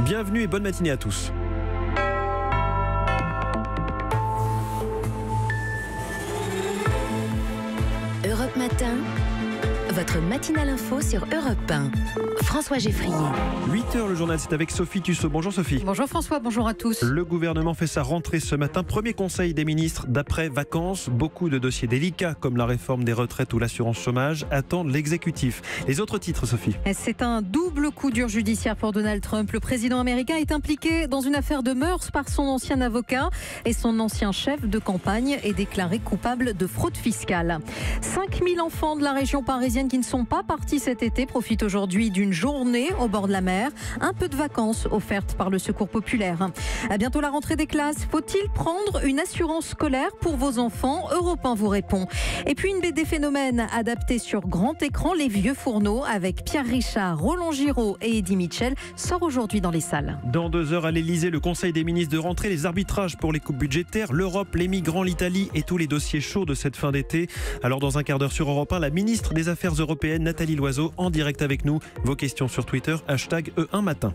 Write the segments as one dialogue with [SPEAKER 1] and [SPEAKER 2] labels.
[SPEAKER 1] Bienvenue et bonne matinée à tous.
[SPEAKER 2] Europe Matin, votre matinale info sur Europe 1. François Geffrier.
[SPEAKER 1] 8h, le journal, c'est avec Sophie Tussaud. Bonjour Sophie.
[SPEAKER 3] Bonjour François, bonjour à tous.
[SPEAKER 1] Le gouvernement fait sa rentrée ce matin. Premier conseil des ministres d'après-vacances. Beaucoup de dossiers délicats comme la réforme des retraites ou l'assurance chômage attendent l'exécutif. Les autres titres, Sophie.
[SPEAKER 3] C'est un double coup dur judiciaire pour Donald Trump. Le président américain est impliqué dans une affaire de mœurs par son ancien avocat et son ancien chef de campagne est déclaré coupable de fraude fiscale. 5000 enfants de la région parisienne qui ne sont pas partis cet été profitent aujourd'hui d'une journée au bord de la mer. Un peu de vacances offertes par le Secours populaire. À bientôt la rentrée des classes. Faut-il prendre une assurance scolaire pour vos enfants ? Europe 1 vous répond. Et puis une BD phénomène adaptée sur grand écran, Les Vieux Fourneaux, avec Pierre Richard, Roland Giraud et Eddie Mitchell, sort aujourd'hui dans les salles.
[SPEAKER 1] Dans 2 heures à l'Elysée, le Conseil des ministres de rentrée, les arbitrages pour les coupes budgétaires, l'Europe, les migrants, l'Italie et tous les dossiers chauds de cette fin d'été. Alors dans un quart d'heure sur Europe 1, la ministre des Affaires européennes, Nathalie Loiseau, en direct avec nous. Vos questions sur Twitter, #E1 matin.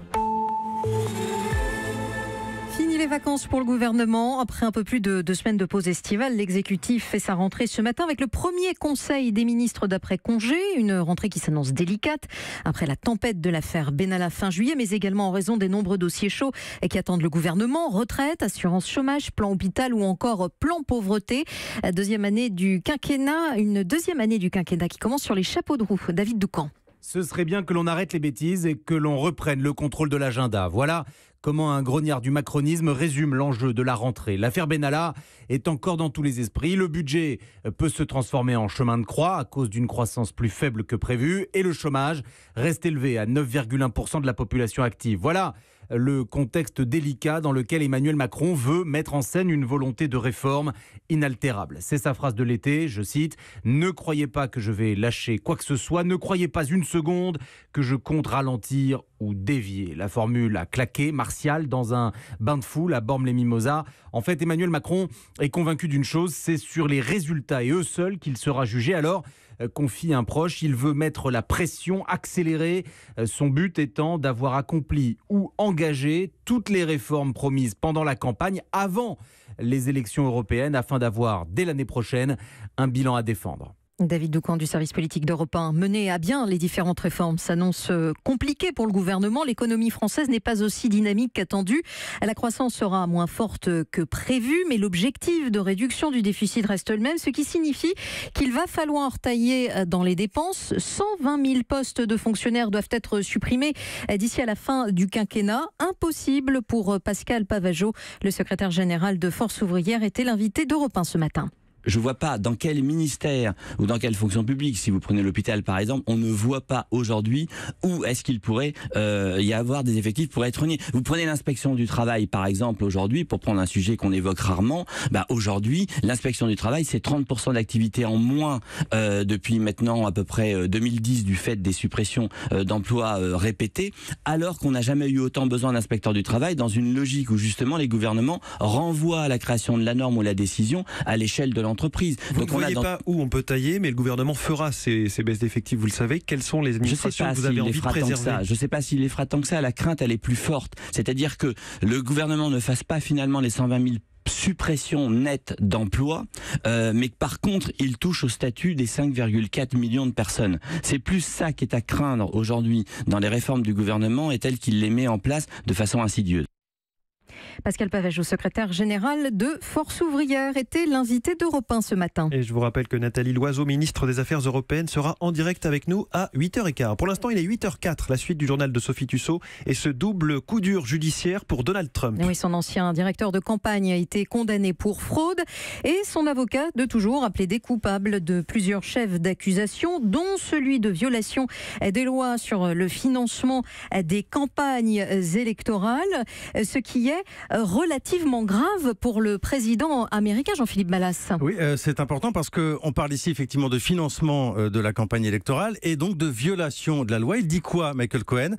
[SPEAKER 3] Fini les vacances pour le gouvernement. Après un peu plus de 2 semaines de pause estivale, l'exécutif fait sa rentrée ce matin avec le premier conseil des ministres d'après-congé. Une rentrée qui s'annonce délicate après la tempête de l'affaire Benalla fin juillet, mais également en raison des nombreux dossiers chauds qui attendent le gouvernement. Retraite, assurance chômage, plan hôpital ou encore plan pauvreté. Une deuxième année du quinquennat qui commence sur les chapeaux de roue. David Doucan.
[SPEAKER 4] Ce serait bien que l'on arrête les bêtises et que l'on reprenne le contrôle de l'agenda. Voilà comment un grognard du macronisme résume l'enjeu de la rentrée. L'affaire Benalla est encore dans tous les esprits. Le budget peut se transformer en chemin de croix à cause d'une croissance plus faible que prévu et le chômage reste élevé à 9,1% de la population active. Voilà le contexte délicat dans lequel Emmanuel Macron veut mettre en scène une volonté de réforme inaltérable. C'est sa phrase de l'été, je cite « Ne croyez pas que je vais lâcher quoi que ce soit, ne croyez pas une seconde que je compte ralentir ou dévier ». La formule a claqué, martiale, dans un bain de foule à Bormes-les-Mimosas. En fait, Emmanuel Macron est convaincu d'une chose, c'est sur les résultats et eux seuls qu'il sera jugé. Alors, confie un proche, il veut mettre la pression, accélérer, son but étant d'avoir accompli ou engagé toutes les réformes promises pendant la campagne avant les élections européennes afin d'avoir, dès l'année prochaine, un bilan à défendre.
[SPEAKER 3] David Doucan du service politique d'Europe 1. Mener à bien les différentes réformes s'annonce compliqué pour le gouvernement. L'économie française n'est pas aussi dynamique qu'attendue. La croissance sera moins forte que prévu, mais l'objectif de réduction du déficit reste le même, ce qui signifie qu'il va falloir tailler dans les dépenses. 120 000 postes de fonctionnaires doivent être supprimés d'ici à la fin du quinquennat. Impossible pour Pascal Pavageau, le secrétaire général de Force ouvrière, était l'invité d'Europe 1 ce matin.
[SPEAKER 5] Je ne vois pas dans quel ministère ou dans quelle fonction publique, si vous prenez l'hôpital par exemple, on ne voit pas aujourd'hui où est-ce qu'il pourrait y avoir des effectifs pour être niés. Vous prenez l'inspection du travail par exemple aujourd'hui, pour prendre un sujet qu'on évoque rarement, aujourd'hui l'inspection du travail c'est 30% d'activité en moins depuis maintenant à peu près 2010 du fait des suppressions d'emplois répétés, alors qu'on n'a jamais eu autant besoin d'inspecteurs du travail dans une logique où justement les gouvernements renvoient à la création de la norme ou la décision à l'échelle de l'entreprise.
[SPEAKER 1] Vous ne voyez pas où on peut tailler, mais le gouvernement fera ces baisses d'effectifs, vous le savez. Quelles sont les administrations que vous avez envie de préserver ?
[SPEAKER 5] Je ne sais pas s'il les fera tant que ça. La crainte, elle est plus forte. C'est-à-dire que le gouvernement ne fasse pas finalement les 120 000 suppression nette d'emplois, mais que par contre, il touche au statut des 5,4 millions de personnes. C'est plus ça qui est à craindre aujourd'hui dans les réformes du gouvernement et tel qu'il les met en place de façon insidieuse.
[SPEAKER 3] Pascal Pavageau, secrétaire général de Force ouvrière, était l'invité d'Europe 1 ce matin.
[SPEAKER 1] Et je vous rappelle que Nathalie Loiseau, ministre des Affaires européennes, sera en direct avec nous à 8h15. Pour l'instant, il est 8h04, la suite du journal de Sophie Tussaud et ce double coup dur judiciaire pour Donald Trump.
[SPEAKER 3] Oui, son ancien directeur de campagne a été condamné pour fraude et son avocat de toujours a plaidé coupable de plusieurs chefs d'accusation, dont celui de violation des lois sur le financement des campagnes électorales, ce qui est relativement grave pour le président américain Jean-Philippe Malas.
[SPEAKER 6] Oui, c'est important parce qu'on parle ici effectivement de financement de la campagne électorale et donc de violation de la loi. Il dit quoi, Michael Cohen ?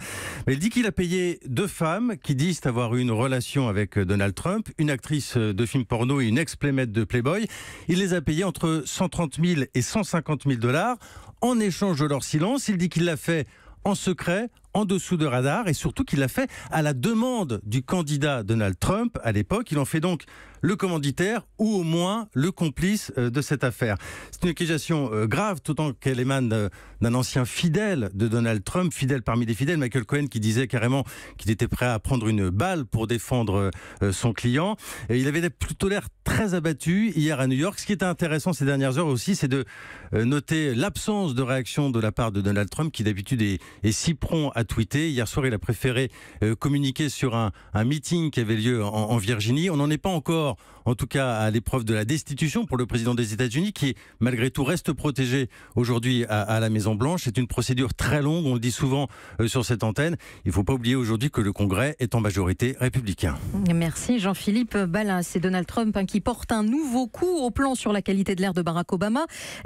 [SPEAKER 6] Il dit qu'il a payé 2 femmes qui disent avoir eu une relation avec Donald Trump, une actrice de film porno et une ex-playmate de Playboy. Il les a payées entre 130 000 et 150 000 $ en échange de leur silence. Il dit qu'il l'a fait en secret, en dessous de radar et surtout qu'il l'a fait à la demande du candidat Donald Trump à l'époque. Il en fait donc le commanditaire ou au moins le complice de cette affaire. C'est une accusation grave, d'autant qu'elle émane d'un ancien fidèle de Donald Trump, fidèle parmi les fidèles, Michael Cohen, qui disait carrément qu'il était prêt à prendre une balle pour défendre son client. Et il avait plutôt l'air très abattu hier à New York. Ce qui était intéressant ces dernières heures aussi, c'est de noter l'absence de réaction de la part de Donald Trump, qui d'habitude est si prompt à tweeter. Hier soir, il a préféré communiquer sur un meeting qui avait lieu en Virginie. On n'en est pas encore, en tout cas, à l'épreuve de la destitution pour le président des États-Unis, qui malgré tout reste protégé aujourd'hui à la Maison-Blanche. C'est une procédure très longue, on le dit souvent sur cette antenne. Il ne faut pas oublier aujourd'hui que le Congrès est en majorité républicain.
[SPEAKER 3] Merci Jean-Philippe Ballas. C'est Donald Trump qui porte un nouveau coup au plan sur la qualité de l'air de Barack Obama.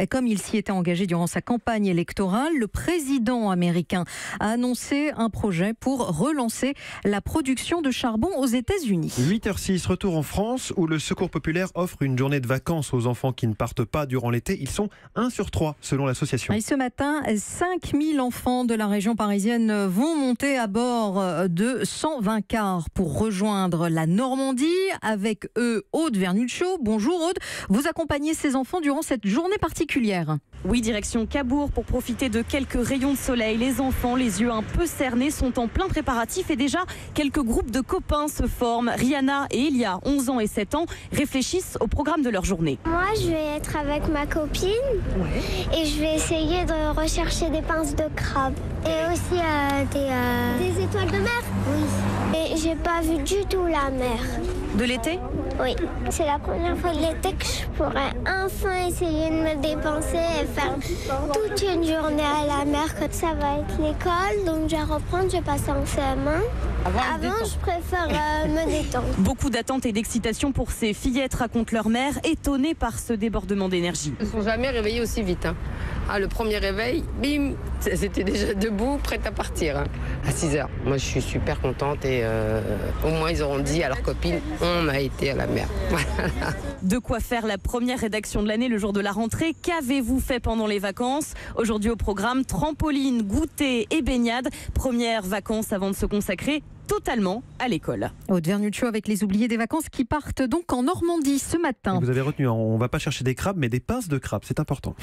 [SPEAKER 3] Comme il s'y était engagé durant sa campagne électorale, le président américain a annoncé un projet pour relancer la production de charbon aux États-Unis.
[SPEAKER 1] 8h06, retour en France où le Secours populaire offre une journée de vacances aux enfants qui ne partent pas durant l'été. Ils sont 1 sur 3 selon l'association.
[SPEAKER 3] Et ce matin, 5000 enfants de la région parisienne vont monter à bord de 120 cars pour rejoindre la Normandie. Avec eux, Aude Vernuccio. Bonjour Aude, vous accompagnez ces enfants durant cette journée particulière.
[SPEAKER 7] Oui, direction Cabourg pour profiter de quelques rayons de soleil. Les enfants, les yeux un peu cernés, sont en plein préparatif et déjà quelques groupes de copains se forment. Rihanna et Elia, 11 ans et 7 ans, réfléchissent au programme de leur journée.
[SPEAKER 8] Moi, je vais être avec ma copine et je vais essayer de rechercher des pinces de crabe et aussi des étoiles de mer. Oui. Et j'ai pas vu du tout la mer.
[SPEAKER 7] De l'été ?
[SPEAKER 8] Oui. C'est la première fois de l'été que je pourrais enfin essayer de me dépenser et faire toute une journée à la mer. Ça va être l'école, donc je vais reprendre, je vais passer en CM1. Avant, je préfère me détendre.
[SPEAKER 7] Beaucoup d'attentes et d'excitation pour ces fillettes, raconte leur mère, étonnée par ce débordement d'énergie.
[SPEAKER 9] Ils ne sont jamais réveillés aussi vite. Le premier réveil, bim, c'était déjà debout, prête à partir, à 6h. Moi, je suis super contente et au moins, ils auront dit à leurs copines, on a été à la mer.
[SPEAKER 7] De quoi faire la première rédaction de l'année le jour de la rentrée. Qu'avez-vous fait pendant les vacances ? Aujourd'hui au programme, trampoline, goûter et baignade. Premières vacances avant de se consacrer totalement à l'école.
[SPEAKER 3] Aude Vernuccio avec les oubliés des vacances qui partent donc en Normandie ce matin.
[SPEAKER 1] Vous avez retenu, on ne va pas chercher des crabes, mais des pinces de crabe, c'est important.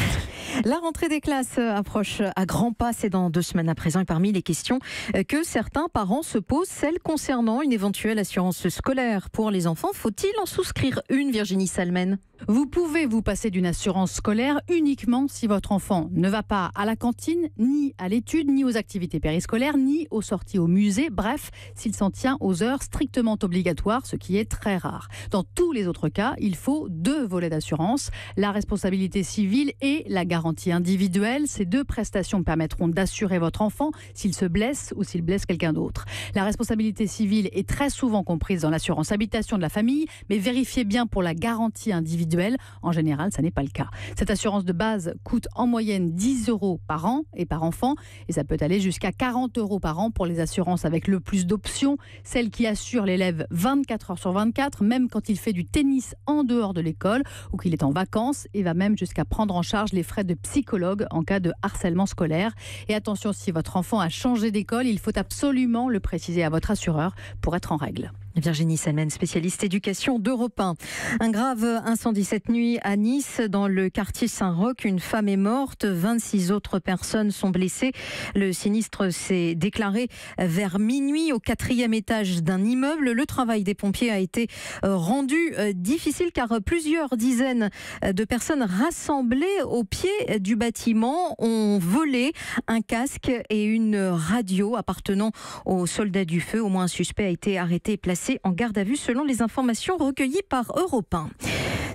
[SPEAKER 3] La rentrée des classes approche à grands pas, c'est dans 2 semaines à présent. Et parmi les questions que certains parents se posent, celles concernant une éventuelle assurance scolaire pour les enfants. Faut-il en souscrire une, Virginie Salmen ?
[SPEAKER 10] Vous pouvez vous passer d'une assurance scolaire uniquement si votre enfant ne va pas à la cantine, ni à l'étude, ni aux activités périscolaires, ni aux sorties au musée. Bref, s'il s'en tient aux heures strictement obligatoires, ce qui est très rare. Dans tous les autres cas, il faut 2 volets d'assurance, la responsabilité civile et la garantie individuelle. Ces 2 prestations permettront d'assurer votre enfant s'il se blesse ou s'il blesse quelqu'un d'autre. La responsabilité civile est très souvent comprise dans l'assurance habitation de la famille, mais vérifiez bien pour la garantie individuelle. En général, ça n'est pas le cas. Cette assurance de base coûte en moyenne 10 € par an et par enfant, et ça peut aller jusqu'à 40 € par an pour les assurances avec le plus d'options, celles qui assurent l'élève 24 heures sur 24, même quand il fait du tennis en dehors de l'école ou qu'il est en vacances, et va même jusqu'à prendre en charge les frais de psychologue en cas de harcèlement scolaire. Et attention, si votre enfant a changé d'école, il faut absolument le préciser à votre assureur pour être en règle.
[SPEAKER 3] Virginie Salmen, spécialiste éducation d'Europe 1. Un grave incendie cette nuit à Nice, dans le quartier Saint-Roch. Une femme est morte, 26 autres personnes sont blessées. Le sinistre s'est déclaré vers minuit au 4e étage d'un immeuble. Le travail des pompiers a été rendu difficile car plusieurs dizaines de personnes rassemblées au pied du bâtiment ont volé un casque et une radio appartenant aux soldats du feu. Au moins un suspect a été arrêté et placé en garde à vue selon les informations recueillies par Europe 1.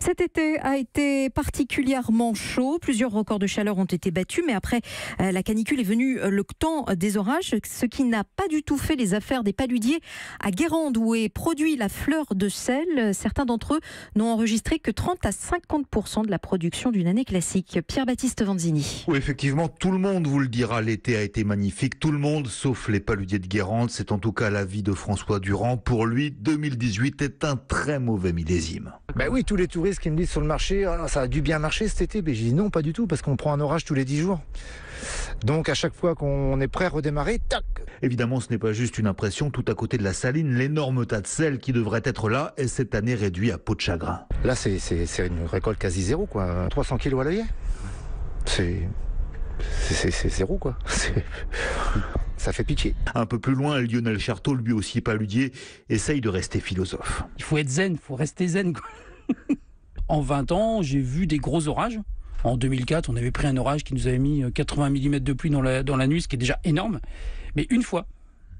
[SPEAKER 3] Cet été a été particulièrement chaud. Plusieurs records de chaleur ont été battus, mais après la canicule est venu le temps des orages, ce qui n'a pas du tout fait les affaires des paludiers à Guérande, où est produit la fleur de sel. Certains d'entre eux n'ont enregistré que 30 à 50% de la production d'une année classique. Pierre-Baptiste Vanzini.
[SPEAKER 11] Oui, effectivement, tout le monde vous le dira, l'été a été magnifique. Tout le monde, sauf les paludiers de Guérande. C'est en tout cas l'avis de François Durand. Pour lui, 2018 est un très mauvais millésime.
[SPEAKER 12] Ben oui, tous les touristes touristes qui me disent sur le marché, ah, ça a dû bien marcher cet été. Mais j'ai dit non, pas du tout, parce qu'on prend un orage tous les 10 jours. Donc à chaque fois qu'on est prêt à redémarrer, tac.
[SPEAKER 11] Évidemment, ce n'est pas juste une impression. Tout à côté de la saline, l'énorme tas de sel qui devrait être là est cette année réduit à peau de chagrin.
[SPEAKER 12] Là, c'est une récolte quasi zéro, quoi. 300 kilos à l'œillet. C'est zéro, quoi. Ça fait pitié.
[SPEAKER 11] Un peu plus loin, Lionel Charteau, lui aussi paludier, essaye de rester philosophe.
[SPEAKER 13] Il faut être zen, il faut rester zen, quoi. En 20 ans, j'ai vu des gros orages. En 2004, on avait pris un orage qui nous avait mis 80 mm de pluie dans la nuit, ce qui est déjà énorme. Mais une fois.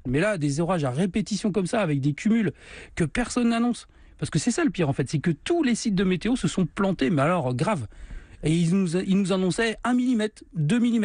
[SPEAKER 13] Mais là, des orages à répétition comme ça, avec des cumuls que personne n'annonce. Parce que c'est ça le pire, en fait. C'est que tous les sites de météo se sont plantés, mais alors grave. Et ils nous annonçaient 1 mm, 2 mm.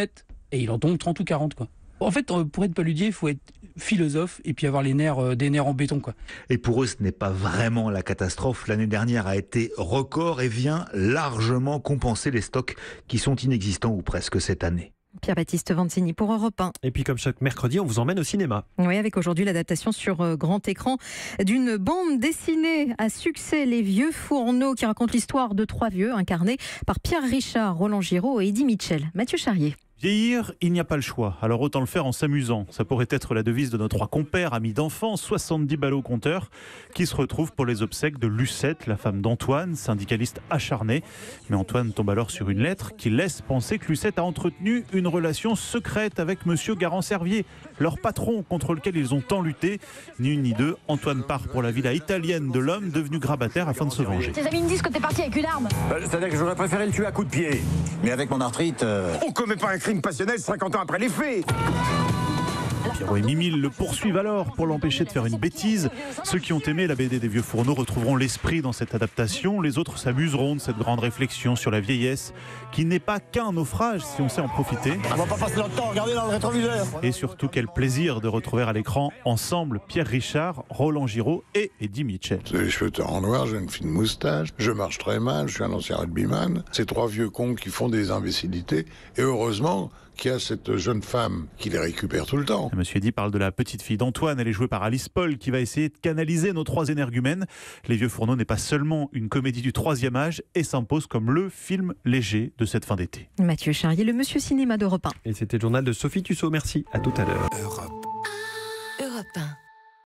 [SPEAKER 13] Et il en tombe 30 ou 40, quoi. En fait, pour être paludier, il faut être philosophe et puis avoir des nerfs en béton, quoi.
[SPEAKER 11] Et pour eux, ce n'est pas vraiment la catastrophe. L'année dernière a été record et vient largement compenser les stocks qui sont inexistants ou presque cette année.
[SPEAKER 3] Pierre-Baptiste Vanzini pour Europe 1.
[SPEAKER 1] Et puis comme chaque mercredi, on vous emmène au cinéma.
[SPEAKER 3] Oui, avec aujourd'hui l'adaptation sur grand écran d'une bande dessinée à succès, Les Vieux Fourneaux, qui raconte l'histoire de 3 vieux incarnés par Pierre Richard, Roland Giraud et Eddie Mitchell. Mathieu Charrier.
[SPEAKER 14] Vieillir, il n'y a pas le choix, alors autant le faire en s'amusant. Ça pourrait être la devise de nos 3 compères, amis d'enfants, 70 ballots compteurs, qui se retrouvent pour les obsèques de Lucette, la femme d'Antoine, syndicaliste acharné. Mais Antoine tombe alors sur une lettre qui laisse penser que Lucette a entretenu une relation secrète avec monsieur Garand-Servier, leur patron contre lequel ils ont tant lutté. Ni une ni deux, Antoine part pour la villa italienne de l'homme devenu grabataire afin de se venger.
[SPEAKER 15] Tes amis me disent que t'es parti avec une arme.
[SPEAKER 16] C'est-à-dire que j'aurais préféré le tuer à coups de pied. Mais avec mon arthrite...
[SPEAKER 17] On commet pas un crime passionnel 50 ans après les faits.
[SPEAKER 14] Pierrot et Mimile le poursuivent alors pour l'empêcher de faire une bêtise. Ceux qui ont aimé la BD des Vieux Fourneaux retrouveront l'esprit dans cette adaptation. Les autres s'amuseront de cette grande réflexion sur la vieillesse, qui n'est pas qu'un naufrage si on sait en profiter.
[SPEAKER 16] On va pas passer notre temps à regarder dans le rétroviseur.
[SPEAKER 14] Et surtout, quel plaisir de retrouver à l'écran ensemble Pierre Richard, Roland Giraud et Eddie Mitchell.
[SPEAKER 18] J'ai les cheveux teints en noir, j'ai une fine moustache, je marche très mal, je suis un ancien rugbyman. Ces 3 vieux cons qui font des imbécilités. Et heureusement qu'il y a cette jeune femme qui les récupère tout le temps.
[SPEAKER 14] Monsieur Eddy parle de la petite fille d'Antoine. Elle est jouée par Alice Paul, qui va essayer de canaliser nos 3 énergumènes. Les Vieux Fourneaux n'est pas seulement une comédie du 3e âge et s'impose comme le film léger de cette fin d'été.
[SPEAKER 3] Mathieu Charrier, le Monsieur Cinéma d'Europe 1.
[SPEAKER 1] Et c'était le journal de Sophie Tussaud. Merci, à tout à l'heure.